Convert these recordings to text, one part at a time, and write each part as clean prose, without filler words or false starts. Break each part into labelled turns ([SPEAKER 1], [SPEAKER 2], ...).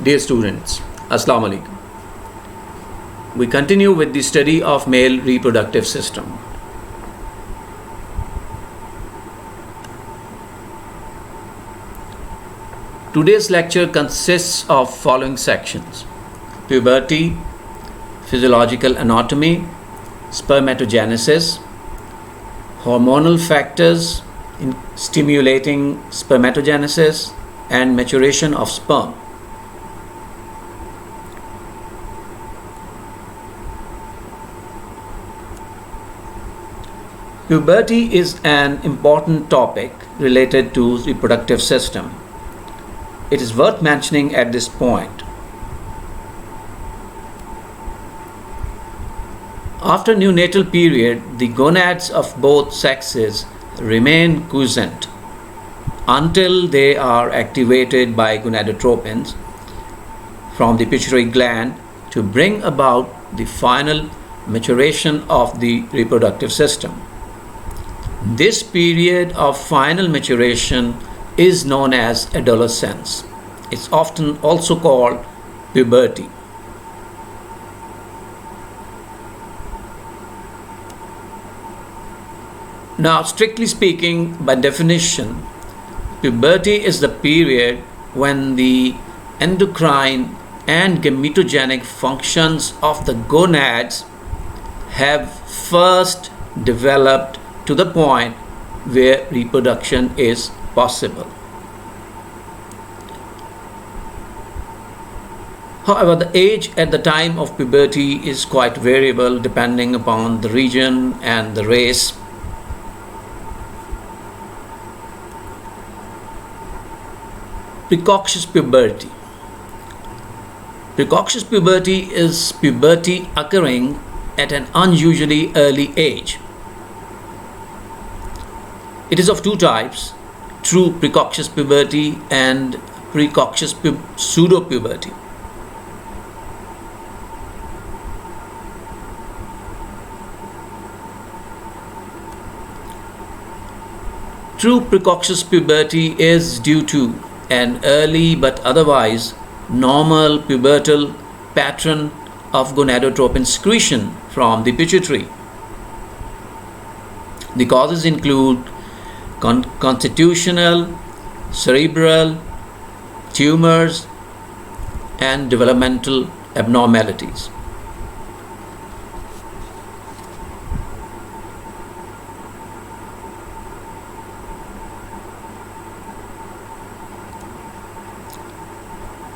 [SPEAKER 1] Dear students, Aslam alaikum. We continue with the study of male reproductive system. Today's lecture consists of following sections: puberty, physiological anatomy, spermatogenesis, hormonal factors in stimulating spermatogenesis, and maturation of sperm. Puberty is an important topic related to reproductive system. It is worth mentioning at this point. After neonatal period, the gonads of both sexes remain quiescent until they are activated by gonadotropins from the pituitary gland to bring about the final maturation of the reproductive system. This period of final maturation is known as adolescence. It's often also called puberty. Now, strictly speaking, by definition, puberty is the period when the endocrine and gametogenic functions of the gonads have first developed to the point where reproduction is possible. However, the age at the time of puberty is quite variable depending upon the region and the race. Precocious puberty. Precocious puberty is puberty occurring at an unusually early age. It is of two types: true precocious puberty and precocious pseudopuberty. True precocious puberty is due to an early but otherwise normal pubertal pattern of gonadotropin secretion from the pituitary. The causes include constitutional, cerebral, tumors, and developmental abnormalities.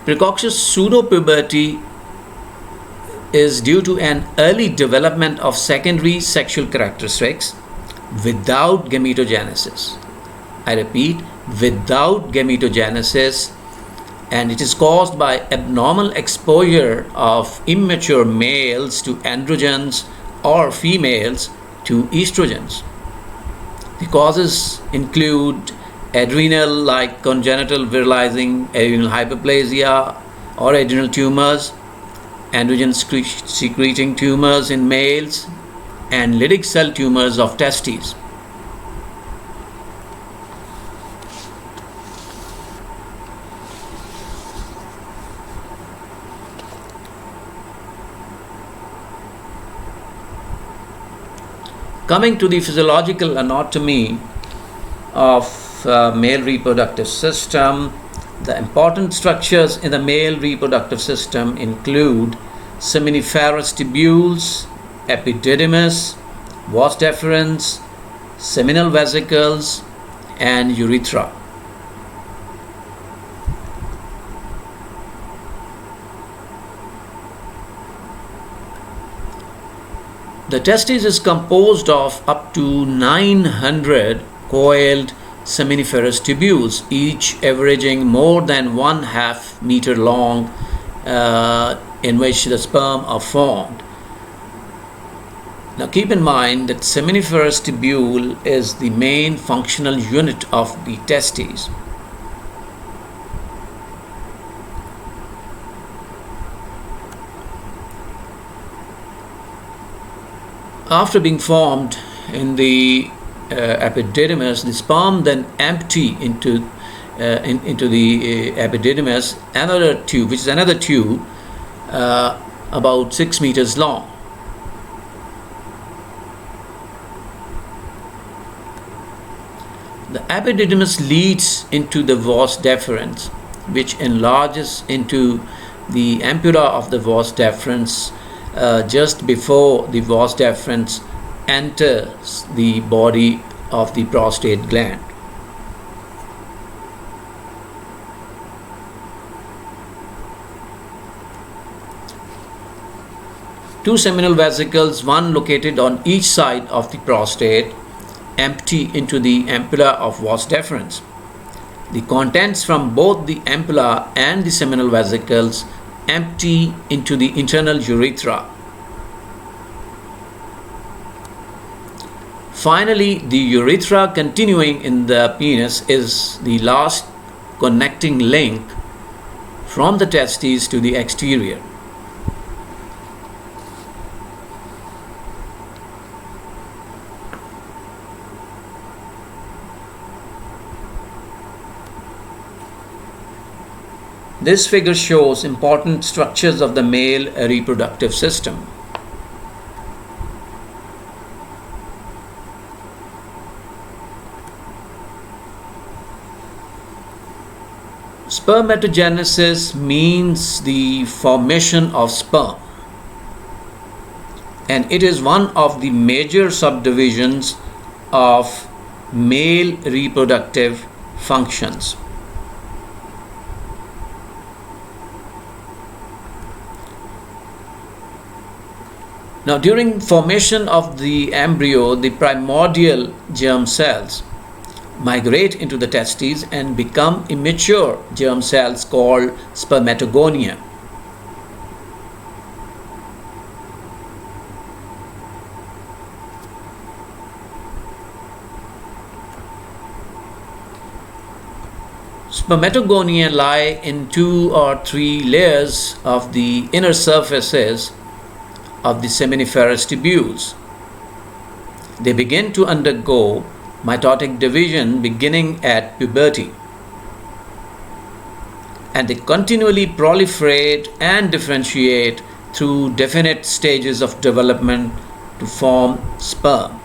[SPEAKER 1] Precocious pseudopuberty is due to an early development of secondary sexual characteristics without gametogenesis. I repeat, without gametogenesis, and it is caused by abnormal exposure of immature males to androgens or females to estrogens. The causes include adrenal, like congenital virilizing adrenal hyperplasia or adrenal tumors, androgen secreting tumors in males, and lytic cell tumors of testes. Coming to the physiological anatomy of male reproductive system, the important structures in the male reproductive system include seminiferous tubules, epididymis, Vas Deferens, seminal vesicles, and urethra. The testis is composed of up to 900 coiled seminiferous tubules, each averaging more than 1/2 meter long, in which the sperm are formed. Now keep in mind that seminiferous tubule is the main functional unit of the testes. After being formed in the epididymis, the sperm then empty into into the epididymis, another tube, which is another tube about 6 meters long. The epididymis leads into the Vas Deferens, which enlarges into the ampulla of the Vas Deferens just before the Vas Deferens enters the body of the prostate gland. Two seminal vesicles, one located on each side of the prostate, empty into the ampulla of Vas Deferens. The contents from both the ampulla and the seminal vesicles empty into the internal urethra. Finally, the urethra continuing in the penis is the last connecting link from the testes to the exterior. This figure shows important structures of the male reproductive system. Spermatogenesis means the formation of sperm, and it is one of the major subdivisions of male reproductive functions. Now, during formation of the embryo, the primordial germ cells migrate into the testes and become immature germ cells called Spermatogonia. Spermatogonia lie in 2 or 3 layers of the inner surfaces of the seminiferous tubules. They begin to undergo mitotic division beginning at puberty, and they continually proliferate and differentiate through definite stages of development to form sperm.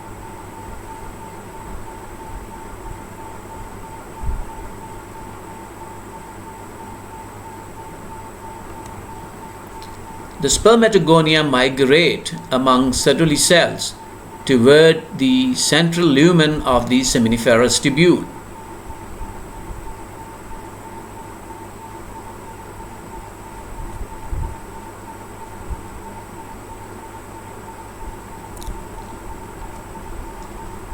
[SPEAKER 1] The Spermatogonia migrate among Sertoli cells toward the central lumen of the seminiferous tubule.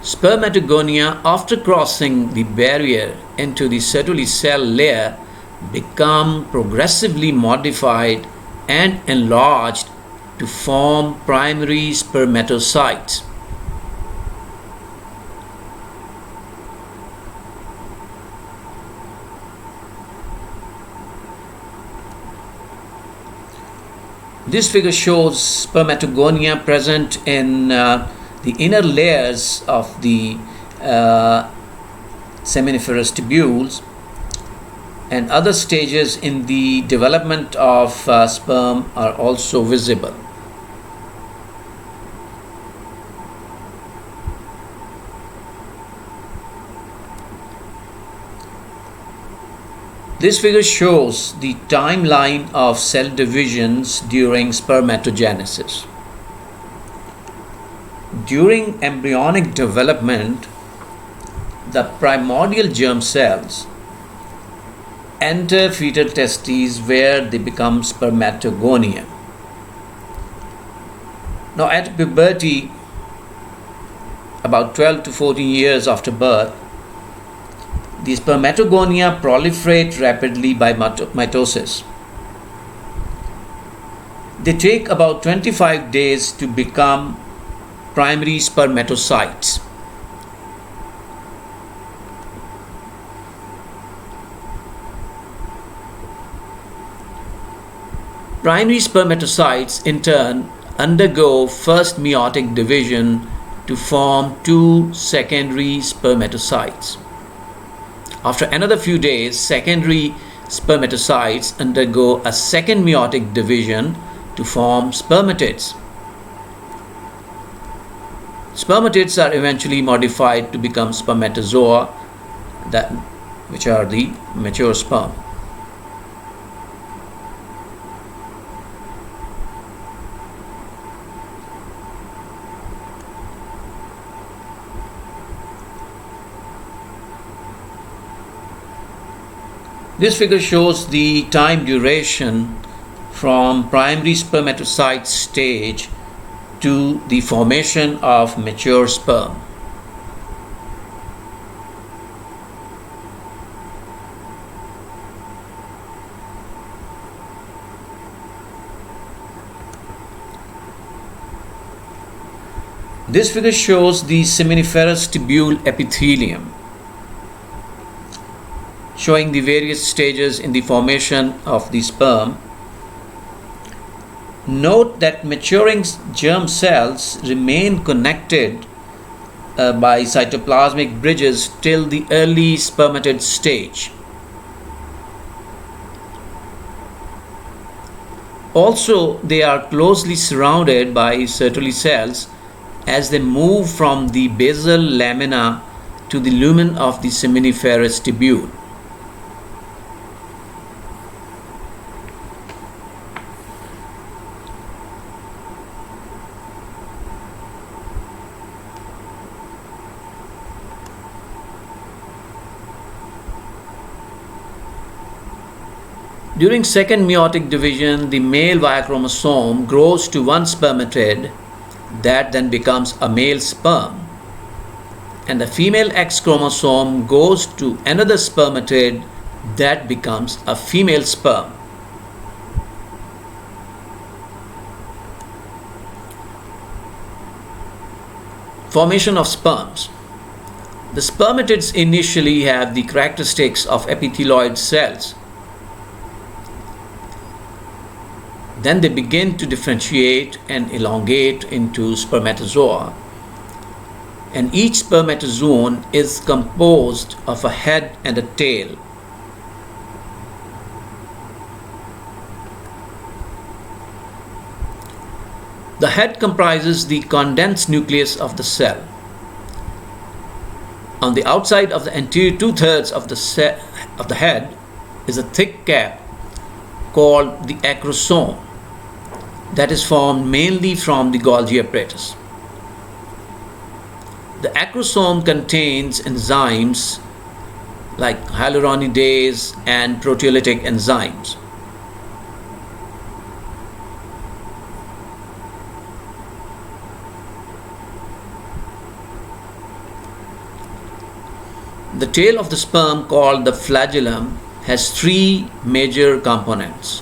[SPEAKER 1] Spermatogonia, after crossing the barrier into the Sertoli cell layer, become progressively modified and enlarged to form primary spermatocytes. This figure shows Spermatogonia present in the inner layers of the seminiferous tubules, and other stages in the development of sperm are also visible. This figure shows the timeline of cell divisions during spermatogenesis. During embryonic development, the primordial germ cells enter fetal testes where they become Spermatogonia. Now, at puberty, about 12 to 14 years after birth, the Spermatogonia proliferate rapidly by mitosis. They take about 25 days to become primary spermatocytes. Primary spermatocytes in turn undergo first meiotic division to form 2 secondary spermatocytes. After another few days, secondary spermatocytes undergo a second meiotic division to form spermatids. Spermatids are eventually modified to become spermatozoa, which are the mature sperm. This figure shows the time duration from primary spermatocyte stage to the formation of mature sperm. This figure shows the seminiferous tubule epithelium, showing the various stages in the formation of the sperm. Note that maturing germ cells remain connected by cytoplasmic bridges till the early spermatid stage. Also, they are closely surrounded by Sertoli cells as they move from the basal lamina to the lumen of the seminiferous tubule. During second meiotic division, the male Y chromosome grows to one spermatid that then becomes a male sperm, and the female X chromosome goes to another spermatid that becomes a female sperm. Formation of sperms. The spermatids initially have the characteristics of epithelioid cells. Then they begin to differentiate and elongate into spermatozoa, and each spermatozoon is composed of a head and a tail. The head comprises the condensed nucleus of the cell. On the outside of the anterior two-thirds of the head is a thick cap called the acrosome that is formed mainly from the Golgi apparatus. The acrosome contains enzymes like hyaluronidase and proteolytic enzymes. The tail of the sperm, called the flagellum, has three major components.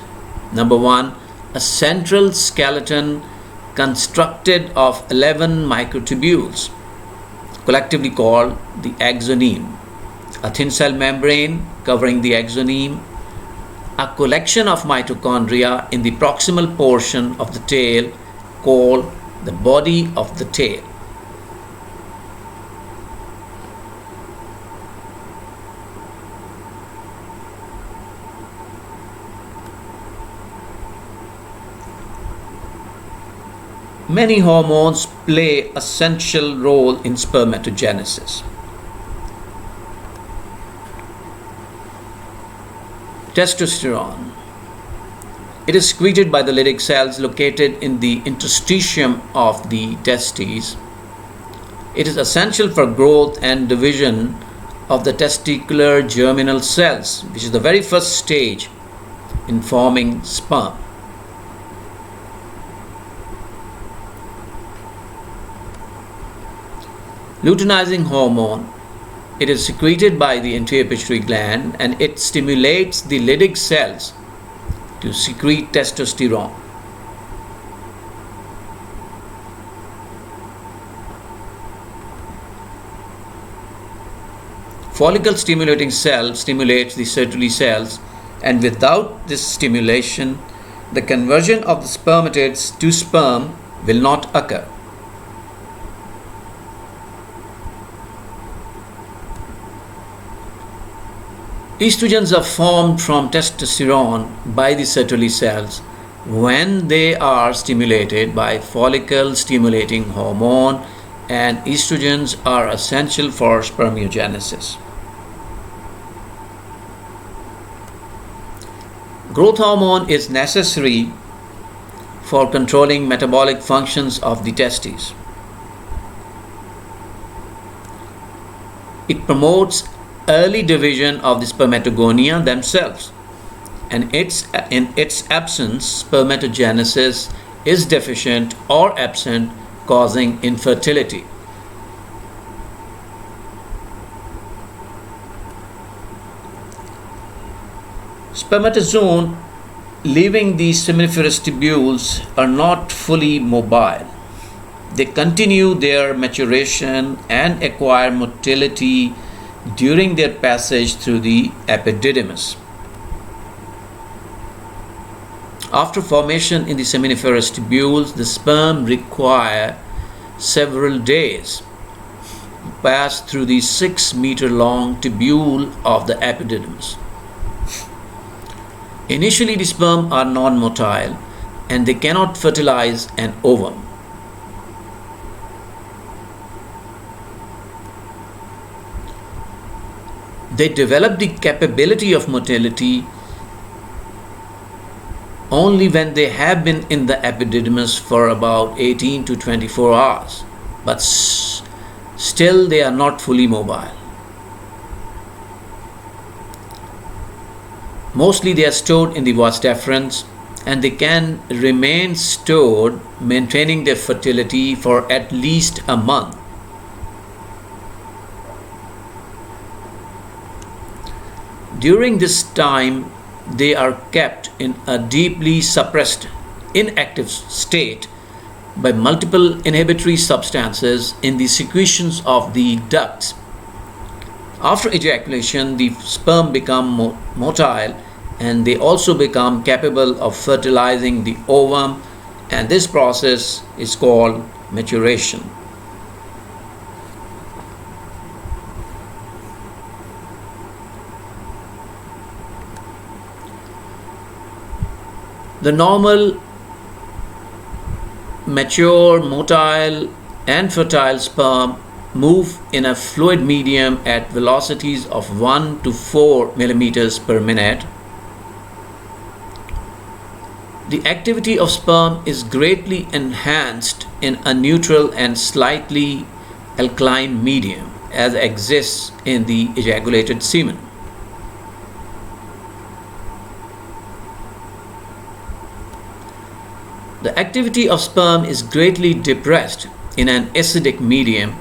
[SPEAKER 1] Number one, a central skeleton constructed of 11 microtubules, collectively called the axoneme, a thin cell membrane covering the axoneme, a collection of mitochondria in the proximal portion of the tail called the body of the tail. Many hormones play an essential role in spermatogenesis. Testosterone. It is secreted by the Leydig cells located in the interstitium of the testes. It is essential for growth and division of the testicular germinal cells, which is the very first stage in forming sperm. Luteinizing hormone. It is secreted by the anterior pituitary gland, and it stimulates the Leydig cells to secrete testosterone. Follicle stimulating cell stimulates the Sertoli cells, and without this stimulation, the conversion of the spermatids to sperm will not occur. Estrogens are formed from testosterone by the Sertoli cells when they are stimulated by follicle stimulating hormone, and estrogens are essential for spermatogenesis. Growth hormone is necessary for controlling metabolic functions of the testes. It promotes early division of the spermatogonia themselves, and in its absence, spermatogenesis is deficient or absent, causing infertility. Spermatozoon leaving the seminiferous tubules are not fully mobile. They continue their maturation and acquire motility during their passage through the epididymis. After formation in the seminiferous tubules, the sperm require several days to pass through the 6-meter long tubule of the epididymis. Initially, the sperm are non-motile and they cannot fertilize an ovum. They develop the capability of motility only when they have been in the epididymis for about 18 to 24 hours, but still they are not fully mobile. Mostly they are stored in the Vas Deferens, and they can remain stored, maintaining their fertility for at least a month. During this time, they are kept in a deeply suppressed, inactive state by multiple inhibitory substances in the secretions of the ducts. After ejaculation, the sperm become motile and they also become capable of fertilizing the ovum, and this process is called maturation. The normal, mature, motile, and fertile sperm move in a fluid medium at velocities of 1 to 4 millimeters per minute. The activity of sperm is greatly enhanced in a neutral and slightly alkaline medium, as exists in the ejaculated semen. The activity of sperm is greatly depressed in an acidic medium,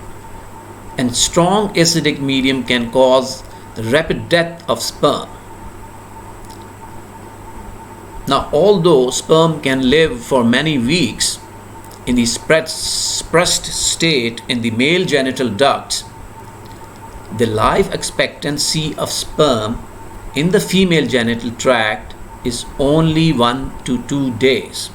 [SPEAKER 1] and strong acidic medium can cause the rapid death of sperm. Now, although sperm can live for many weeks in the suppressed state in the male genital ducts, the life expectancy of sperm in the female genital tract is only 1 to 2 days.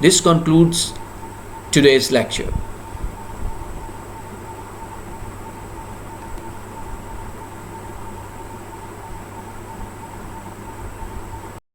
[SPEAKER 1] This concludes today's lecture.